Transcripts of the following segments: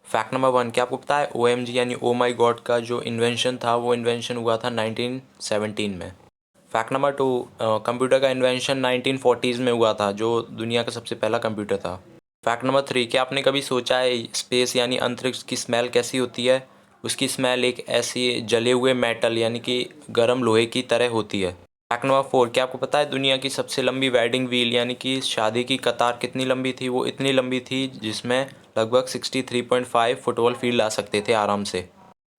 Fact number 1, क्या आपको पता है OMG यानी ओ माई गॉड का जो इन्वेंशन था वो इन्वेंशन हुआ था 1917 में। फैक्ट नंबर 2, कंप्यूटर का इन्वेंशन 1940s में हुआ था, जो दुनिया का सबसे पहला कंप्यूटर था। फैक्ट नंबर 3, क्या आपने कभी सोचा है स्पेस यानी अंतरिक्ष की स्मेल कैसी होती है? उसकी स्मेल एक ऐसी जले हुए मेटल यानी कि गर्म लोहे की तरह होती है। फैक्ट नंबर 4, क्या आपको पता है दुनिया की सबसे लंबी वेडिंग व्हील यानी कि शादी की कतार कितनी लंबी थी? वो इतनी लंबी थी जिसमें लगभग 63.5 फुटबॉल फील्ड ला सकते थे आराम से।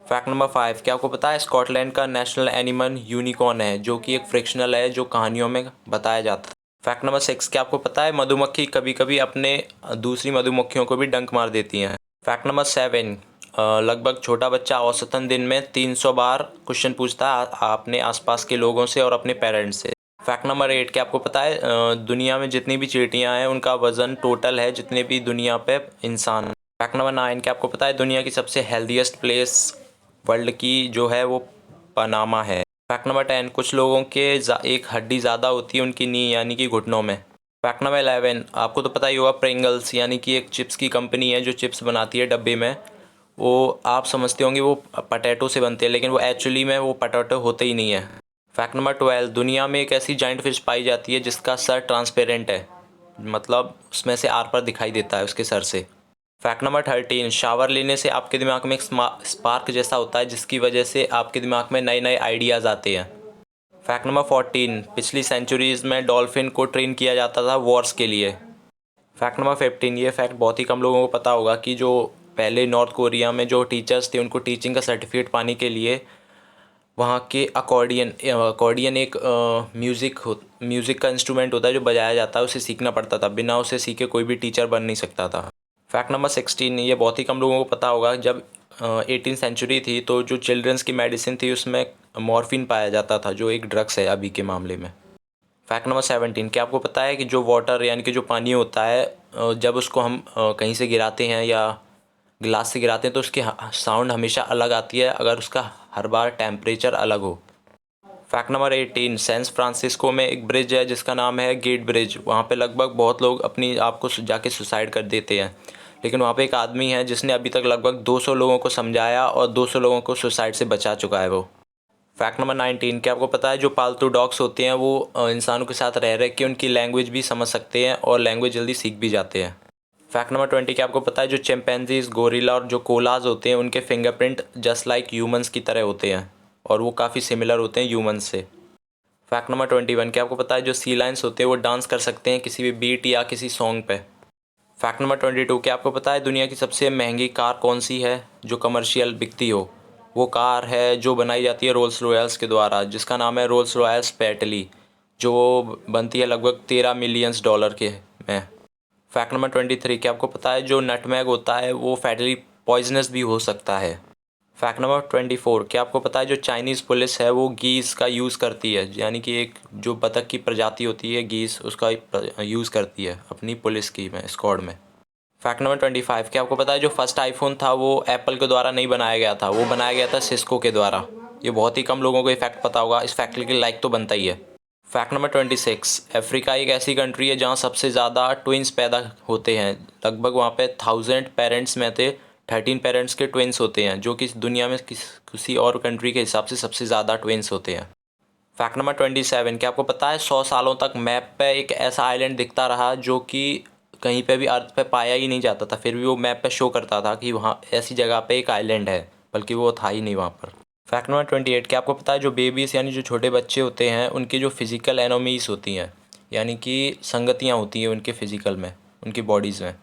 फैक्ट नंबर 5, क्या आपको पता है स्कॉटलैंड का नेशनल एनिमल यूनिकॉर्न है, जो कि एक फ्रिक्शनल है जो कहानियों में बताया जाता है। फैक्ट नंबर 6, क्या आपको पता है मधुमक्खी कभी कभी अपने दूसरी मधुमक्खियों को भी डंक मार देती हैं। फैक्ट नंबर 7, लगभग छोटा बच्चा औसतन दिन में 300 बार क्वेश्चन पूछता है अपने आसपास के लोगों से और अपने पेरेंट्स से। फैक्ट नंबर 8, क्या आपको पता है दुनिया में जितनी भी चींटियां हैं उनका वजन टोटल है जितने भी दुनिया पे इंसान हैं। फैक्ट नंबर 9, क्या आपको पता है दुनिया की सबसे हेल्दीएस्ट प्लेस वर्ल्ड की जो है वो पनामा है। फैक्ट नंबर 10, कुछ लोगों के एक हड्डी ज़्यादा होती है उनकी नी यानी कि घुटनों में। फैक्ट नंबर 11, आपको तो पता ही होगा प्रिंगल्स यानी कि एक चिप्स की कंपनी है जो चिप्स बनाती है डब्बे में। वो आप समझते होंगे वो पटेटो से बनते हैं, लेकिन वो एक्चुअली में वो पटेटो होते ही नहीं है। फैक्ट नंबर 12, दुनिया में एक ऐसी जाइंट फिश पाई जाती है जिसका सर ट्रांसपेरेंट है, मतलब उसमें से आर पार दिखाई देता है उसके सर से। फैक्ट नंबर 13, शावर लेने से आपके दिमाग में एक स्पार्क जैसा होता है जिसकी वजह से आपके दिमाग में नए नए आइडियाज़ आते हैं। फैक्ट नंबर 14, पिछली सेंचुरीज़ में डॉल्फिन को ट्रेन किया जाता था वॉर्स के लिए। फैक्ट नंबर 15, ये फैक्ट बहुत ही कम लोगों को पता होगा कि जो पहले नॉर्थ कोरिया में जो टीचर्स थे उनको टीचिंग का सर्टिफिकेट पाने के लिए वहाँ के अकॉर्डियन एक म्यूज़िक का इंस्ट्रूमेंट होता है जो बजाया जाता है, उसे सीखना पड़ता था, बिना उसे सीखे कोई भी टीचर बन नहीं सकता था। फैक्ट नंबर 16, ये बहुत ही कम लोगों को पता होगा, जब 18 सेंचुरी थी तो जो चिल्ड्रंस की मेडिसिन थी उसमें मॉर्फिन पाया जाता था जो एक ड्रग्स है अभी के मामले में। फैक्ट नंबर 17, क्या आपको पता है कि जो वाटर यानी कि जो पानी होता है जब उसको हम कहीं से गिराते हैं या गिलास से गिराते हैं तो उसकी साउंड हमेशा अलग आती है अगर उसका हर बार टेम्परेचर अलग हो। फैक्ट नंबर 18, सैन फ्रांसिस्को में एक ब्रिज है जिसका नाम है गेट ब्रिज। वहाँ पे लगभग बहुत लोग अपनी आप को जाके सुसाइड कर देते हैं, लेकिन वहाँ पे एक आदमी है जिसने अभी तक लगभग 200 लोगों को समझाया और 200 लोगों को सुसाइड से बचा चुका है वो। फैक्ट नंबर 19, क्या आपको पता है जो पालतू डॉग्स होते हैं वो इंसानों के साथ रह रह के उनकी लैंग्वेज भी समझ सकते हैं और लैंग्वेज जल्दी सीख भी जाते हैं। फैक्ट नंबर 20, क्या आपको पता है जो चिंपैंजीज, गोरिल्ला और जो कोलाज होते हैं उनके फिंगरप्रिंट जस्ट लाइक ह्यूमंस की तरह होते हैं और वो काफ़ी सिमिलर होते हैं ह्यूमंस से। फैक्ट नंबर 21, क्या आपको पता है जो सी लाइन्स होते हैं वो डांस कर सकते हैं किसी भी बीट या किसी सॉन्ग पे। फैक्ट नंबर 22, क्या आपको पता है दुनिया की सबसे महंगी कार कौन सी है जो कमर्शियल बिकती हो? वो कार है जो बनाई जाती है रोल्स रॉयल्स के द्वारा, जिसका नाम है रोल्स रॉयल्स पेटली, जो बनती है लगभग $13 मिलियन के में। फैक्ट नंबर 23, क्या आपको पता है जो नटमैग होता है वो फैटली पॉइजनस भी हो सकता है। फैक्ट नंबर 24, क्या आपको पता है जो चाइनीज़ पुलिस है वो गीस का यूज़ करती है, यानी कि एक जो बतख की प्रजाति होती है गीस, उसका यूज़ करती है अपनी पुलिस की में स्क्वाड में। फैक्ट नंबर 25, क्या आपको पता है जो फर्स्ट आईफोन था वो एप्पल के द्वारा नहीं बनाया गया था, वो बनाया गया था सिस्को के द्वारा। ये बहुत ही कम लोगों को ये फैक्ट पता होगा, इस फैक्ट के लाइक तो बनता ही है। फैक्ट नंबर 26, अफ्रीका एक ऐसी कंट्री है जहाँ सबसे ज़्यादा ट्विंस पैदा होते हैं, लगभग वहाँ पे 1000 पेरेंट्स में थे 13 पेरेंट्स के ट्विंस होते हैं, जो कि दुनिया में किसी और कंट्री के हिसाब से सबसे ज़्यादा ट्विंस होते हैं। फैक्ट नंबर 27, क्या आपको पता है 100 सालों तक मैप पे एक ऐसा आइलैंड दिखता रहा जो कि कहीं पे भी अर्थ पे पाया ही नहीं जाता था, फिर भी वो मैप पे शो करता था कि वहाँ ऐसी जगह पे एक आइलैंड है, बल्कि वो था ही नहीं वहाँ पर। फैक्ट नंबर 28, क्या आपको पता है जो बेबीज़ यानी जो छोटे बच्चे होते हैं उनकी जो फिज़िकल एनोमीज़ होती हैं, यानी कि संगतियाँ होती हैं उनके फिज़िकल में, उनकी बॉडीज़ में।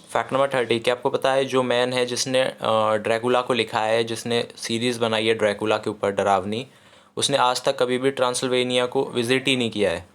फैक्ट नंबर 30, क्या आपको पता है जो मैन है जिसने ड्रैकुला को लिखा है, जिसने सीरीज़ बनाई है ड्रैकुला के ऊपर डरावनी, उसने आज तक कभी भी ट्रांसल्वेनिया को विज़िट ही नहीं किया है।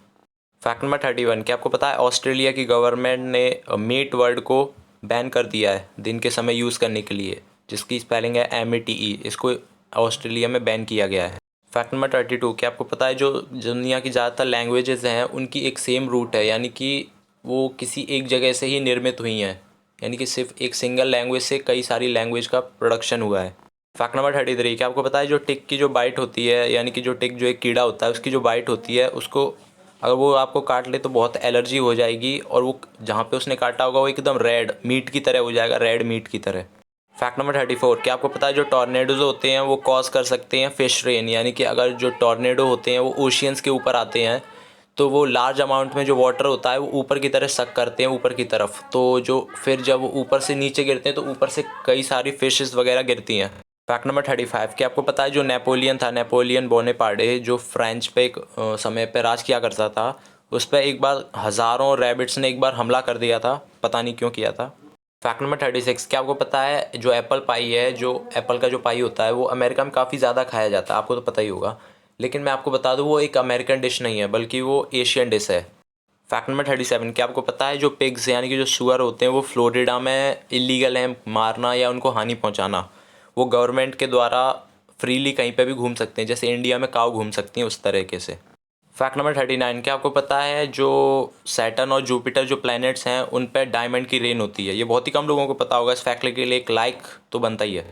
फैक्ट नंबर 31, क्या आपको पता है ऑस्ट्रेलिया की गवर्नमेंट ने मीट वर्ड को बैन कर दिया है दिन के समय यूज़ करने के लिए, जिसकी स्पेलिंग है METE, इसको ऑस्ट्रेलिया में बैन किया गया है। फैक्ट नंबर 32, क्या आपको पता है जो दुनिया की ज़्यादातर लैंग्वेजेस हैं उनकी एक सेम रूट है, यानी कि वो किसी एक जगह से ही निर्मित हुई हैं, यानी कि सिर्फ एक सिंगल लैंग्वेज से कई सारी लैंग्वेज का प्रोडक्शन हुआ है। फैक्ट नंबर 33, क्या आपको पता है जो टिक की जो बाइट होती है, यानी कि जो टिक जो एक कीड़ा होता है उसकी जो बाइट होती है उसको अगर वो आपको काट ले तो बहुत एलर्जी हो जाएगी और वो जहाँ पे उसने काटा होगा वो एकदम रेड मीट की तरह हो जाएगा, रेड मीट की तरह। फैक्ट नंबर 34, क्या आपको पता है जो टॉर्नेडोज होते हैं वो कॉज कर सकते हैं फिश रेन, यानी कि अगर जो टॉर्नेडो होते हैं वो ओशियंस के ऊपर आते हैं तो वो लार्ज अमाउंट में जो वाटर होता है वो ऊपर की तरफ सक करते हैं ऊपर की तरफ, तो जो फिर जब वो ऊपर से नीचे गिरते हैं तो ऊपर से कई सारी फिशेस वगैरह गिरती हैं। फैक्ट नंबर 35, क्या आपको पता है जो नेपोलियन था, नेपोलियन बोनेपार्टे, जो फ्रेंच पे एक समय पे राज किया करता था, उस पर एक बार हज़ारों रैबिट्स ने एक बार हमला कर दिया था, पता नहीं क्यों किया था। फैक्ट नंबर 36, क्या आपको पता है जो एप्पल पाई है, जो एप्पल का जो पाई होता है वो अमेरिका में काफ़ी ज़्यादा खाया जाता है, आपको तो पता ही होगा, लेकिन मैं आपको बता दूं वो एक अमेरिकन डिश नहीं है बल्कि वो एशियन डिश है। फैक्ट नंबर 37, क्या आपको पता है जो पिग्स यानी कि जो सुअर होते हैं वो फ्लोरिडा में इलीगल है मारना या उनको हानि पहुंचाना, वो गवर्नमेंट के द्वारा फ्रीली कहीं पे भी घूम सकते हैं, जैसे इंडिया में काऊ घूम सकती हैं उस तरीके से। फैक्ट नंबर 39, क्या आपको पता है जो सैटर्न और जुपिटर जो प्लैनेट्स हैं उन पर डायमंड की रेन होती है, ये बहुत ही कम लोगों को पता होगा, इस फैक्ट के लिए एक लाइक तो बनता ही है।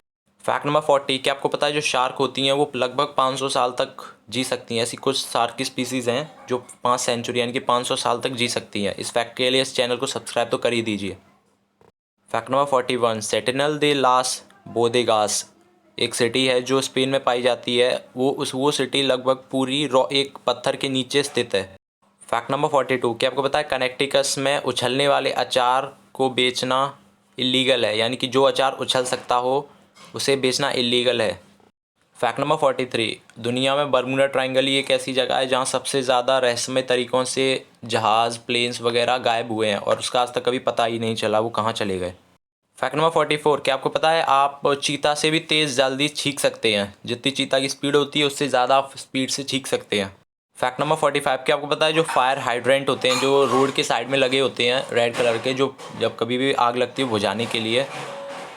फैक्ट नंबर 40, क्या आपको पता है जो शार्क होती हैं वो लगभग 500 साल तक जी सकती हैं, ऐसी कुछ शार्क की स्पीसीज़ हैं जो 5 सेंचुरी यानी कि 500 साल तक जी सकती हैं। इस फैक्ट के लिए इस चैनल को सब्सक्राइब तो कर ही दीजिए। फैक्ट नंबर 41, सेटिनल दे लास बोदेगास एक सिटी है जो स्पेन में पाई जाती है, वो सिटी लगभग पूरी एक पत्थर के नीचे स्थित है। फैक्ट नंबर 42, क्या आपको पता है कनेक्टिकस में उछलने वाले अचार को बेचना इलीगल है, यानी कि जो अचार उछल सकता हो उसे बेचना इलीगल है। फैक्ट नंबर 43, दुनिया में बर्मुडा ट्रायंगल ही एक ऐसी जगह है जहाँ सबसे ज़्यादा रहस्यमय तरीक़ों से जहाज़ प्लेन्स वगैरह गायब हुए हैं और उसका आज तक कभी पता ही नहीं चला वो कहाँ चले गए। फैक्ट नंबर 44, क्या आपको पता है आप चीता से भी तेज़ जल्दी छींक सकते हैं, जितनी चीता की स्पीड होती है उससे ज़्यादा आप स्पीड से छींक सकते हैं। फैक्ट नंबर 45, क्या आपको पता है जो फायर हाइड्रेंट होते हैं जो रोड के साइड में लगे होते हैं रेड कलर के, जो जब कभी भी आग लगती है बुझाने के लिए,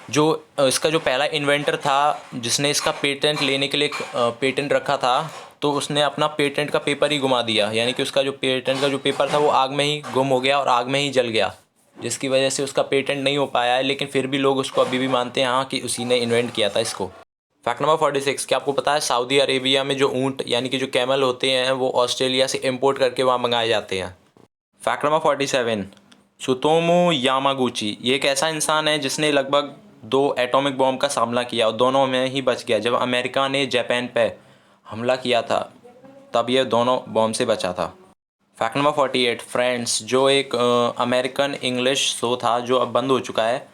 जो इसका जो पहला इन्वेंटर था जिसने इसका पेटेंट लेने के लिए पेटेंट रखा था, तो उसने अपना पेटेंट का पेपर ही घुमा दिया, यानी कि उसका जो पेटेंट का जो पेपर था वो आग में ही गुम हो गया और आग में ही जल गया, जिसकी वजह से उसका पेटेंट नहीं हो पाया है, लेकिन फिर भी लोग उसको अभी भी मानते हैं हाँ कि उसी ने इन्वेंट किया था इसको। फैक्ट नंबर 46, क्या आपको पता है सऊदी अरेबिया में जो ऊँट यानी कि जो कैमल होते हैं वो ऑस्ट्रेलिया से इम्पोर्ट करके वहाँ मंगाए जाते हैं। फैक्ट नंबर 47, सुतोमो यामागुची ये एक ऐसा इंसान है जिसने लगभग 2 एटॉमिक बॉम्ब का सामना किया और दोनों में ही बच गया, जब अमेरिका ने जापान पे हमला किया था तब ये दोनों बॉम्ब से बचा था। फैक्ट नंबर 48, फ्रेंड्स जो एक अमेरिकन इंग्लिश शो था जो अब बंद हो चुका है,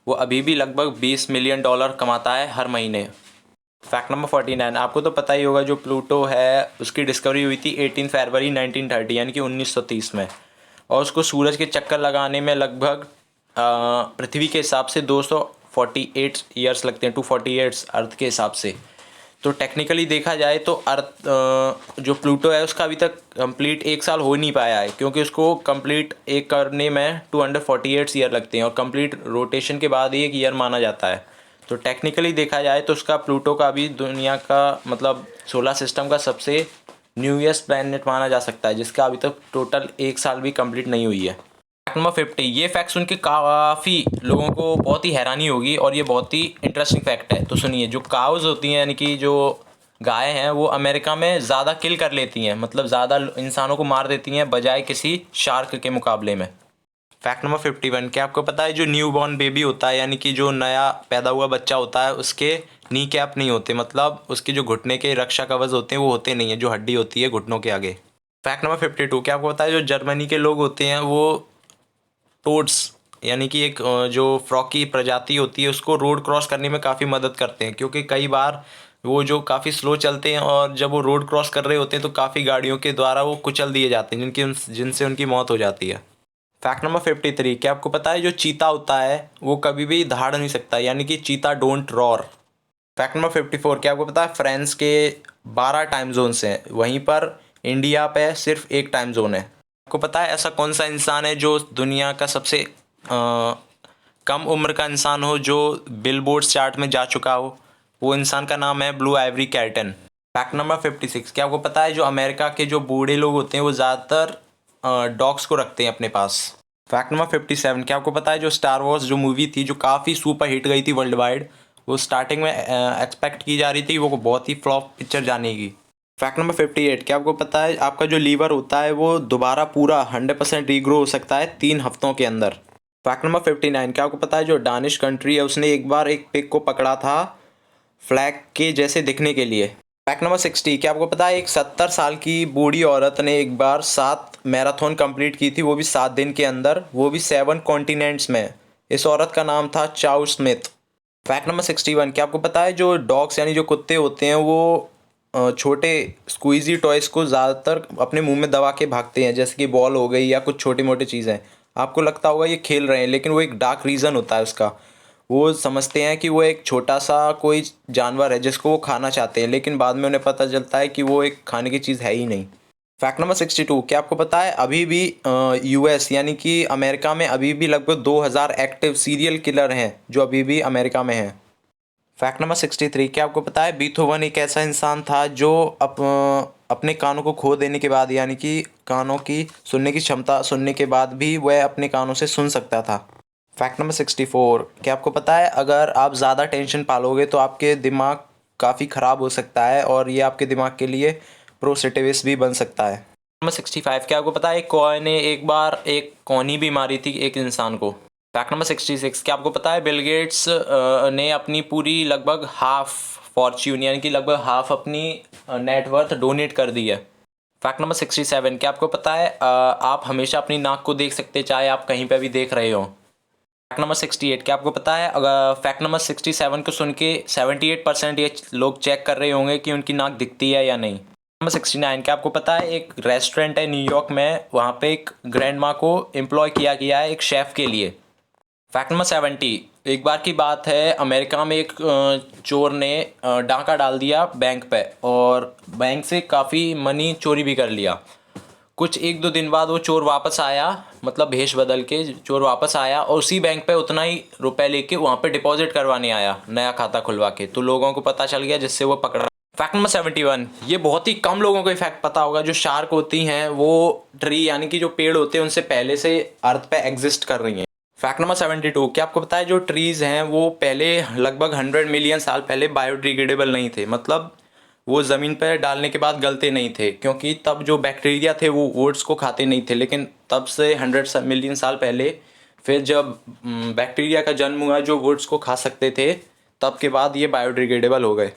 वो अभी भी लगभग $20 मिलियन कमाता है हर महीने। फैक्ट नंबर 49, आपको तो पता ही होगा जो प्लूटो है उसकी डिस्कवरी हुई थी 18 फरवरी 1930 यानी कि 1930 में, और उसको सूरज के चक्कर लगाने में लगभग पृथ्वी के हिसाब से 248 ईयर्स लगते हैं, 248 अर्थ के हिसाब से। तो टेक्निकली देखा जाए तो अर्थ जो प्लूटो है उसका अभी तक कंप्लीट 1 साल हो नहीं पाया है, क्योंकि उसको कंप्लीट एक करने में 248 ईयर लगते हैं और कंप्लीट रोटेशन के बाद ही 1 ईयर माना जाता है। तो टेक्निकली देखा जाए तो उसका प्लूटो का अभी दुनिया का मतलब सोलर सिस्टम का सबसे न्यूएस्ट प्लैनेट माना जा सकता है, जिसका अभी तक टोटल 1 साल भी कंप्लीट नहीं हुई है। फैक्ट नंबर 50, ये फैक्ट सुन के काफ़ी लोगों को बहुत ही हैरानी होगी और ये बहुत ही इंटरेस्टिंग फैक्ट है, तो सुनिए। जो काउज होती हैं यानी कि जो गाय हैं वो अमेरिका में ज़्यादा किल कर लेती हैं, मतलब ज़्यादा इंसानों को मार देती हैं बजाय किसी शार्क के मुकाबले में। फैक्ट नंबर 51, क्या आपको पता है जो न्यू बॉर्न बेबी होता है यानी कि जो नया पैदा हुआ बच्चा होता है उसके नी कैप नहीं होते, मतलब उसके जो घुटने के रक्षा कवच होते हैं वो होते नहीं है, जो हड्डी होती है घुटनों के आगे। फैक्ट नंबर 52, क्या आपको पता है जो जर्मनी के लोग होते हैं वो टोड्स यानी कि एक जो फ्रॉग की प्रजाति होती है उसको रोड क्रॉस करने में काफ़ी मदद करते हैं, क्योंकि कई बार वो जो काफ़ी स्लो चलते हैं और जब वो रोड क्रॉस कर रहे होते हैं तो काफ़ी गाड़ियों के द्वारा वो कुचल दिए जाते हैं जिनसे उनकी मौत हो जाती है। फैक्ट नंबर 53, क्या आपको पता है जो चीता होता है वो कभी भी दहाड़ नहीं सकता, यानी कि चीता डोंट रॉर। फैक्ट नंबर 54, क्या आपको पता है फ्रांस के 12 टाइम जोन्स हैं, वहीं पर इंडिया पे सिर्फ 1 टाइम जोन है। आपको पता है ऐसा कौन सा इंसान है जो दुनिया का सबसे कम उम्र का इंसान हो जो बिलबोर्ड चार्ट में जा चुका हो? वो इंसान का नाम है blue Ivory cation. Fact number 56, क्या आपको पता है जो अमेरिका के जो बूढ़े लोग होते हैं वो ज़्यादातर डॉग्स को रखते हैं अपने पास। फैक्ट नंबर 57, क्या आपको पता है जो स्टार वॉर्स जो मूवी थी जो काफ़ी सुपर हिट गई थी वर्ल्ड वाइड, वो स्टार्टिंग में एक्सपेक्ट की जा रही थी वो बहुत ही फ्लॉप पिक्चर जानेगी। फैक्ट नंबर 58, क्या आपको पता है आपका जो लीवर होता है वो दोबारा पूरा 100% रीग्रो हो सकता है 3 हफ्तों के अंदर। फैक्ट नंबर 59, क्या आपको पता है जो डानिश कंट्री है उसने एक बार एक पिग को पकड़ा था फ्लैग के जैसे दिखने के लिए। फैक्ट नंबर 60, क्या आपको पता है एक 70 साल की बूढ़ी औरत ने एक बार 7 मैराथन कंप्लीट की थी, वो भी 7 दिन के अंदर, वो भी 7 कॉन्टिनेंट्स में। इस औरत का नाम था चाउ स्मिथ। फैक्ट नंबर 61, क्या आपको पता है जो डॉग्स यानी जो कुत्ते होते हैं वो छोटे स्क्वीजी टॉयज़ को ज़्यादातर अपने मुंह में दबा के भागते हैं, जैसे कि बॉल हो गई या कुछ छोटी मोटी चीज़ें। आपको लगता होगा ये खेल रहे हैं, लेकिन वो एक डार्क रीज़न होता है उसका। वो समझते हैं कि वो एक छोटा सा कोई जानवर है जिसको वो खाना चाहते हैं, लेकिन बाद में उन्हें पता चलता है कि वो एक खाने की चीज़ है ही नहीं। फैक्ट नंबर 62, क्या आपको पता है अभी भी यूएस यानी कि अमेरिका में अभी भी लगभग 2000 एक्टिव सीरियल किलर हैं जो अभी भी अमेरिका में हैं। फैक्ट नंबर 63, क्या आपको पता है बीथोवन एक ऐसा इंसान था जो अपने कानों को खो देने के बाद यानी कि कानों की सुनने की क्षमता सुनने के बाद भी वह अपने कानों से सुन सकता था। फैक्ट नंबर 64, क्या आपको पता है अगर आप ज़्यादा टेंशन पालोगे तो आपके दिमाग काफ़ी ख़राब हो सकता है और ये आपके दिमाग के लिए प्रोसिटिविस भी बन सकता है। नंबर 65, क्या आपको पता है एक कौआ ने एक बार एक कौनी भी मारी थी एक इंसान को। फैक्ट नंबर 66, क्या आपको पता है बिल गेट्स ने अपनी पूरी लगभग हाफ फॉर्च्यून यानी कि लगभग हाफ अपनी नेटवर्थ डोनेट कर दी है। फैक्ट नंबर 67, क्या आपको पता है आप हमेशा अपनी नाक को देख सकते चाहे आप कहीं पे भी देख रहे हो। फैक्ट नंबर 68, क्या आपको पता है अगर फैक्ट नंबर 67 को सुन के 78% ये लोग चेक कर रहे होंगे कि उनकी नाक दिखती है या नहीं। नंबर 69, क्या आपको पता है एक रेस्टोरेंट है न्यूयॉर्क में, वहाँ पे एक ग्रैंड माँ को एम्प्लॉय किया गया है एक शेफ़ के लिए। फैक्ट नंबर 70, एक बार की बात है अमेरिका में एक चोर ने डाका डाल दिया बैंक पे और बैंक से काफ़ी मनी चोरी भी कर लिया। कुछ 1-2 दिन बाद वो चोर वापस आया, मतलब भेष बदल के चोर वापस आया और उसी बैंक पे उतना ही रुपए लेके वहाँ पे डिपॉजिट करवाने आया नया खाता खुलवा के, तो लोगों को पता चल गया जिससे वो पकड़ा। फैक्ट नंबर 71, ये बहुत ही कम लोगों को फैक्ट पता होगा, जो शार्क होती हैं वो ट्री यानी कि जो पेड़ होते हैं उनसे पहले से अर्थ पे एग्जिस्ट कर रही हैं। फैक्ट नंबर 72, क्या आपको पता है जो ट्रीज़ हैं वो पहले लगभग 100 मिलियन साल पहले बायोडिग्रेडेबल नहीं थे, मतलब वो ज़मीन पर डालने के बाद गलते नहीं थे, क्योंकि तब जो बैक्टीरिया थे वो वुड्स को खाते नहीं थे। लेकिन तब से 100 मिलियन साल पहले फिर जब बैक्टीरिया का जन्म हुआ जो वुड्स को खा सकते थे, तब के बाद ये बायोडिग्रेडेबल हो गए।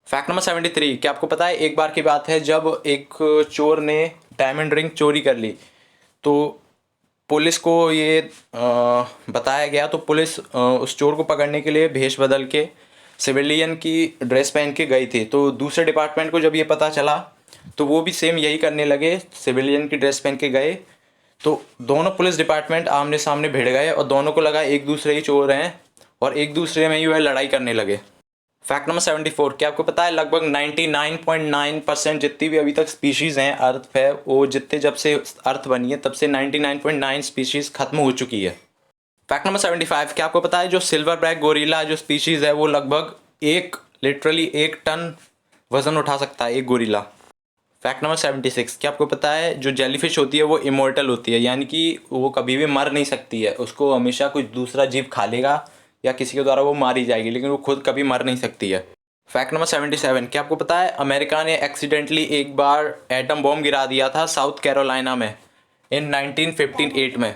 फैक्ट नंबर 73, क्या आपको पता है एक बार की बात है जब एक चोर ने डायमंड रिंग चोरी कर ली, तो पुलिस को ये बताया गया, तो पुलिस उस चोर को पकड़ने के लिए भेष बदल के सिविलियन की ड्रेस पहन के गई थी। तो दूसरे डिपार्टमेंट को जब ये पता चला तो वो भी सेम यही करने लगे, सिविलियन की ड्रेस पहन के गए। तो दोनों पुलिस डिपार्टमेंट आमने सामने भिड़ गए और दोनों को लगा एक दूसरे ही चोर हैं और एक दूसरे में ही लड़ाई करने लगे। फैक्ट नंबर 74, क्या आपको पता है लगभग 99.9% जितनी भी अभी तक स्पीशीज़ हैं अर्थ पे, वो जितने जब से अर्थ बनी है तब से 99.9 स्पीशीज़ खत्म हो चुकी है। फैक्ट नंबर 75, क्या आपको पता है जो सिल्वर बैक गोरिल्ला जो स्पीशीज़ है वो लगभग लिटरली 1 टन वज़न उठा सकता है एक गोरिल्ला। फैक्ट नंबर 76, क्या आपको पता है जो जेलीफिश होती है वो इमोर्टल होती है, यानी कि वो कभी भी मर नहीं सकती है, उसको हमेशा कुछ दूसरा जीव खा लेगा या किसी के द्वारा वो मारी जाएगी, लेकिन वो खुद कभी मर नहीं सकती है। फैक्ट नंबर 77, क्या आपको पता है अमेरिका ने एक्सीडेंटली एक बार एटम बॉम्ब गिरा दिया था साउथ कैरोलिना में इन 1958 में।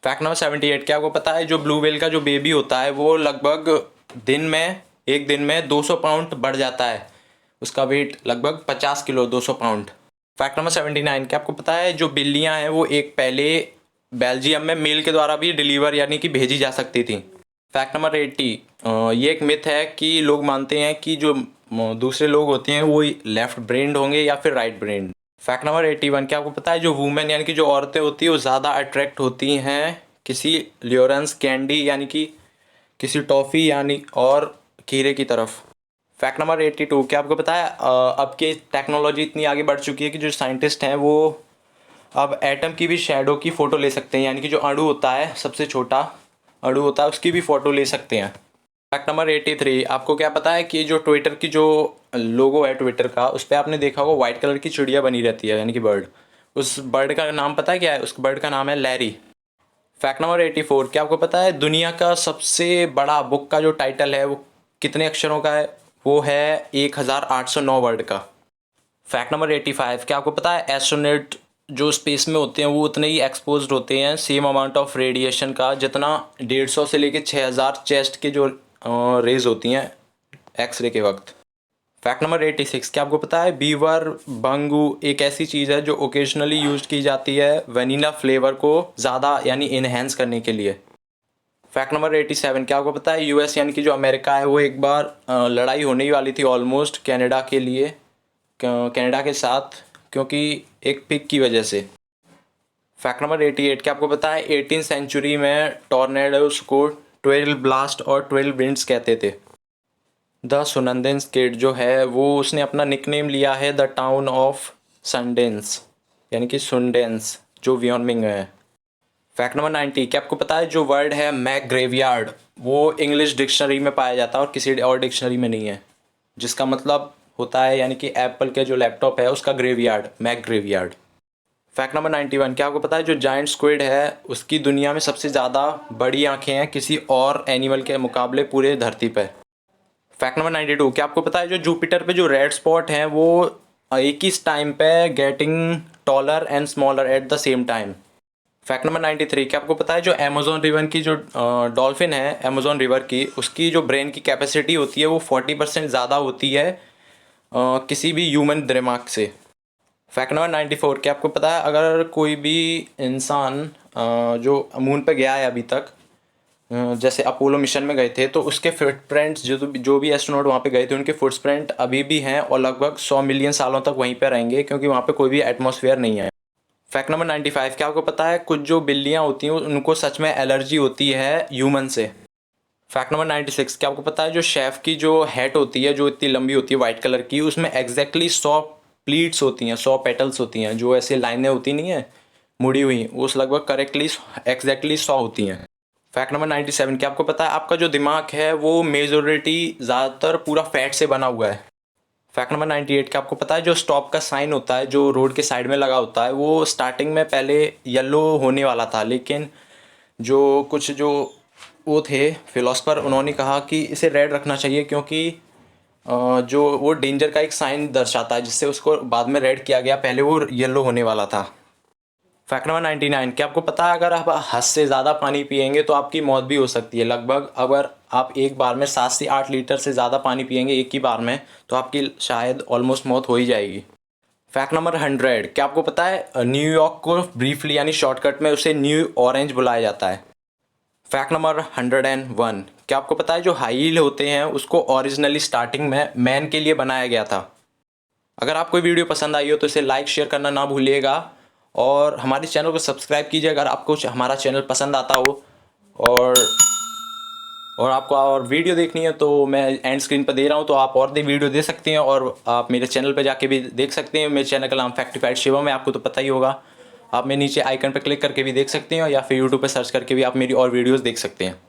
फैक्ट नंबर 78, क्या आपको पता है जो ब्लू व्हेल का जो बेबी होता है वो लगभग एक दिन में 200 पाउंड बढ़ जाता है, उसका वेट लगभग 50 किलो 200 पाउंड। फैक्ट नंबर 79, क्या आपको पता है जो बिल्लियाँ हैं वो एक पहले बेल्जियम में मेल के द्वारा भी डिलीवर यानी कि भेजी जा सकती थी। फैक्ट नंबर 80, ये एक मिथ है कि लोग मानते हैं कि जो दूसरे लोग होते हैं वो लेफ्ट ब्रेन्ड होंगे या फिर राइट ब्रेन्ड। फैक्ट नंबर 81, क्या आपको पता है जो वुमेन यानी कि जो औरतें होती हैं वो ज़्यादा अट्रैक्ट होती हैं किसी ल्योरेंस कैंडी यानी कि किसी टॉफ़ी यानी और खीरे की तरफ। फैक्ट नंबर 82, क्या आपको पता है अब की टेक्नोलॉजी इतनी आगे बढ़ चुकी है कि जो साइंटिस्ट हैं वो अब एटम की भी शैडो की फ़ोटो ले सकते हैं, यानी कि जो अणु होता है सबसे छोटा अणु होता है उसकी भी फ़ोटो ले सकते हैं। फैक्ट नंबर 83, आपको क्या पता है कि जो ट्विटर की जो लोगो है ट्विटर का, उस पर आपने देखा होगा वाइट कलर की चिड़िया बनी रहती है यानी कि बर्ड, उस बर्ड का नाम पता है क्या है? उस बर्ड का नाम है लैरी। फैक्ट नंबर 84, क्या आपको पता है दुनिया का सबसे बड़ा बुक का जो टाइटल है वो कितने अक्षरों का है? वो है 1809 वर्ड का। फैक्ट नंबर 85, क्या आपको पता है एस्ट्रोनॉट जो स्पेस में होते हैं वो उतने ही एक्सपोज्ड होते हैं सेम अमाउंट ऑफ रेडिएशन का जितना 150 से लेके 6000 चेस्ट के जो रेज होती हैं एक्सरे के वक्त। फैक्ट नंबर 86, क्या आपको पता है बीवर बंगू एक ऐसी चीज़ है जो ओकेजनली यूज की जाती है वनीला फ्लेवर को ज़्यादा यानी इनहेंस करने के लिए। फैक्ट नंबर 87, क्या आपको पता है यूएस यानी कि जो अमेरिका है वो एक बार लड़ाई होने ही वाली थी ऑलमोस्ट कनाडा के लिए, कनाडा के साथ, क्योंकि एक पिग की वजह से। फैक्ट नंबर 88, क्या आपको पता है 18th सेंचुरी में टॉर्नेडोज को 12 ब्लास्ट और 12 विंड्स कहते थे। द सुनंदेंस किड जो है वो उसने अपना निकनेम लिया है द टाउन ऑफ सनडेंस यानी कि सुनडेंस जो वियनमिंग में है। फैक्ट नंबर 90, क्या आपको पता है जो वर्ड है मैक ग्रेवयार्ड वो इंग्लिश डिक्शनरी में पाया जाता है और किसी और डिक्शनरी में नहीं है, जिसका मतलब होता है यानी कि एप्पल के जो लैपटॉप है उसका graveyard, Mac graveyard. Fact number 91, क्या आपको पता है जो जायंट स्क्विड है उसकी दुनिया में सबसे ज़्यादा बड़ी आंखें हैं किसी और एनिमल के मुकाबले पूरे धरती पर। फैक्ट नंबर 92, क्या आपको पता है जो जुपिटर पे जो रेड स्पॉट हैं वो एक ही टाइम पे getting taller and smaller at the same time. Fact number 93, क्या आपको पता है जो अमेज़न रिवर की जो डॉल्फिन है अमेज़न रिवर की उसकी जो ब्रेन की कैपेसिटी होती है वो 40% ज़्यादा होती है किसी भी ह्यूमन दिमाग से। फैक्ट नंबर 94, क्या आपको पता है अगर कोई भी इंसान जो मून पे गया है अभी तक, जैसे अपोलो मिशन में गए थे तो उसके फुटप्रिंट्स जो भी एस्ट्रोनॉट वहाँ पे गए थे उनके फुटप्रिंट अभी भी हैं और लगभग 100 मिलियन सालों तक वहीं पे रहेंगे क्योंकि वहाँ पे कोई भी एटमॉस्फेयर नहीं है। फैक्ट नंबर 95, क्या आपको पता है कुछ जो बिल्लियाँ होती हैं उनको सच में एलर्जी होती है ह्यूमन से। फैक्ट नंबर 96, क्या आपको पता है जो शेफ की जो हेड होती है जो इतनी लंबी होती है वाइट कलर की उसमें एग्जैक्टली 100 प्लीट्स होती हैं, 100 पेटल्स होती हैं, जो ऐसे लाइनें होती नहीं है मुड़ी हुई उस लगभग करेक्टली एग्जैक्टली 100 होती हैं। फैक्ट नंबर 97, क्या आपको पता है आपका जो दिमाग है वो मेजोरिटी ज़्यादातर पूरा फैट से बना हुआ है। फैक्ट नंबर 98, क्या आपको पता है जो स्टॉप का साइन होता है जो रोड के साइड में लगा होता है वो स्टार्टिंग में पहले येलो होने वाला था, लेकिन जो कुछ जो वो थे फिलोसफर उन्होंने कहा कि इसे रेड रखना चाहिए क्योंकि जो वो डेंजर का एक साइन दर्शाता है, जिससे उसको बाद में रेड किया गया, पहले वो येलो होने वाला था। फैक्ट नंबर 99, क्या आपको पता है अगर आप हद से ज़्यादा पानी पिएंगे तो आपकी मौत भी हो सकती है। लगभग अगर आप एक बार में 7 से 8 लीटर से ज़्यादा पानी पिएंगे एक ही बार में तो आपकी शायद ऑलमोस्ट मौत हो ही जाएगी। फैक्ट नंबर 100, क्या आपको पता है न्यूयॉर्क को ब्रीफली यानी शॉर्टकट में उसे न्यू ऑरेंज बुलाया जाता है। फैक्ट नंबर 101, क्या आपको पता है जो हाई हील होते हैं उसको ओरिजिनली स्टार्टिंग में मैन के लिए बनाया गया था। अगर आपको वीडियो पसंद आई हो तो इसे लाइक शेयर करना ना भूलिएगा और हमारे चैनल को सब्सक्राइब कीजिए अगर आपको हमारा चैनल पसंद आता हो। और आपको और वीडियो देखनी है तो मैं एंड स्क्रीन पर दे रहा हूँ तो आप और भी वीडियो दे सकते हैं और आप मेरे चैनल पर जाके भी देख सकते हैं। मेरे चैनल का नाम फैक्टिफाइड शिवम है, आपको तो पता ही होगा। आप मेरे नीचे आइकन पर क्लिक करके भी देख सकते हैं या फिर यूट्यूब पर सर्च करके भी आप मेरी और वीडियोज़ देख सकते हैं।